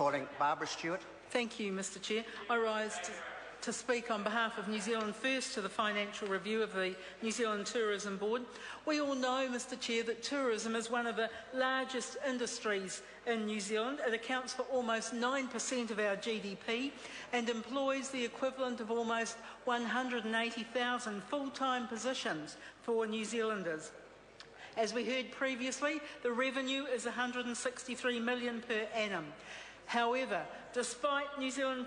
Calling Barbara Stewart. Thank you, Mr Chair. I rise to speak on behalf of New Zealand First to the financial review of the New Zealand Tourism Board. We all know, Mr Chair, that tourism is one of the largest industries in New Zealand. It accounts for almost 9% of our GDP and employs the equivalent of almost 180,000 full-time positions for New Zealanders. As we heard previously, the revenue is $163 million per annum. However, despite New Zealand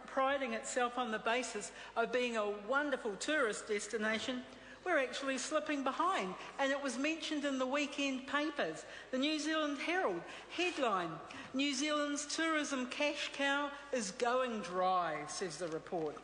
priding itself on the basis of being a wonderful tourist destination, we're actually slipping behind. And it was mentioned in the weekend papers. The New Zealand Herald headline, "New Zealand's tourism cash cow is going dry," says the report.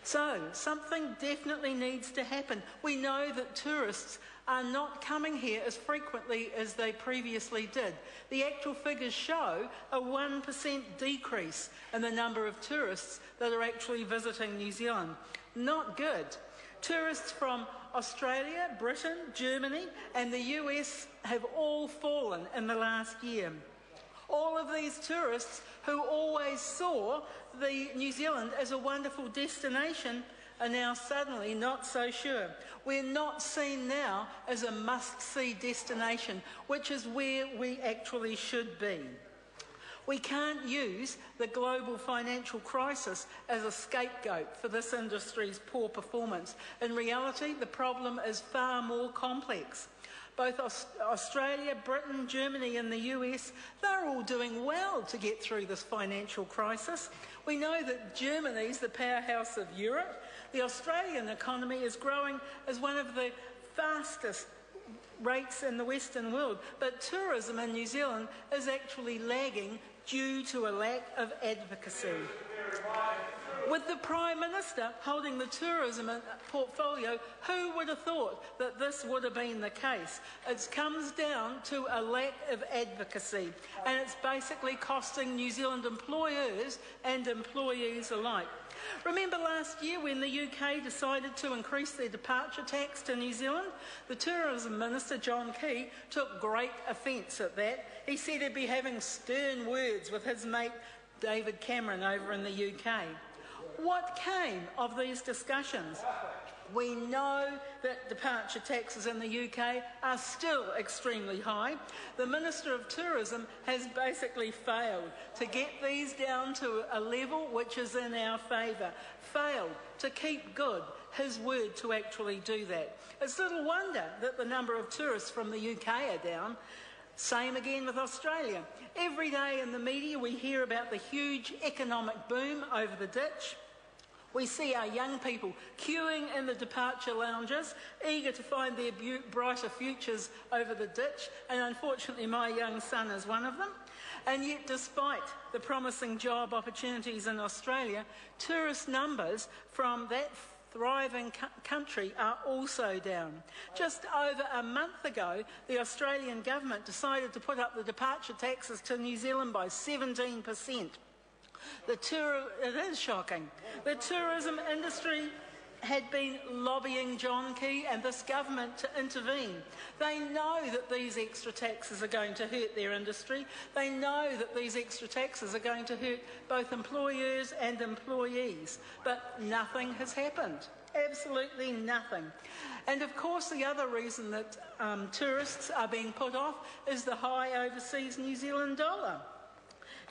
So, something definitely needs to happen. We know that tourists are not coming here as frequently as they previously did. The actual figures show a 1% decrease in the number of tourists that are actually visiting New Zealand. Not good. Tourists from Australia, Britain, Germany and the US have all fallen in the last year. All of these tourists who always saw New Zealand as a wonderful destination are now suddenly not so sure. We're not seen now as a must-see destination, which is where we actually should be. We can't use the global financial crisis as a scapegoat for this industry's poor performance. In reality, the problem is far more complex. Both Australia, Britain, Germany and the US, they're all doing well to get through this financial crisis. We know that Germany's the powerhouse of Europe. The Australian economy is growing as one of the fastest rates in the Western world, but tourism in New Zealand is actually lagging due to a lack of advocacy. With the Prime Minister holding the tourism portfolio, who would have thought that this would have been the case? It comes down to a lack of advocacy, and it's basically costing New Zealand employers and employees alike. Remember last year when the UK decided to increase their departure tax to New Zealand? The Tourism Minister, John Key, took great offence at that. He said he'd be having stern words with his mate David Cameron over in the UK. What came of these discussions? We know that departure taxes in the UK are still extremely high. The Minister of Tourism has basically failed to get these down to a level which is in our favour. Failed to keep good his word to actually do that. It's little wonder that the number of tourists from the UK are down. Same again with Australia. Every day in the media we hear about the huge economic boom over the ditch. We see our young people queuing in the departure lounges, eager to find their brighter futures over the ditch, and unfortunately my young son is one of them. And yet, despite the promising job opportunities in Australia, tourist numbers from that thriving country are also down. Just over a month ago, the Australian government decided to put up the departure taxes to New Zealand by 17%. It is shocking. The tourism industry had been lobbying John Key and this government to intervene. They know that these extra taxes are going to hurt their industry. They know that these extra taxes are going to hurt both employers and employees. But nothing has happened. Absolutely nothing. And of course the other reason that tourists are being put off is the high overseas New Zealand dollar.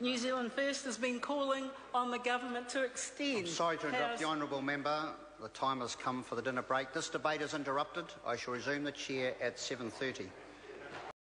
New Zealand First has been calling on the government to extend... I'm sorry to interrupt the honourable member. The time has come for the dinner break. This debate is interrupted. I shall resume the chair at 7:30.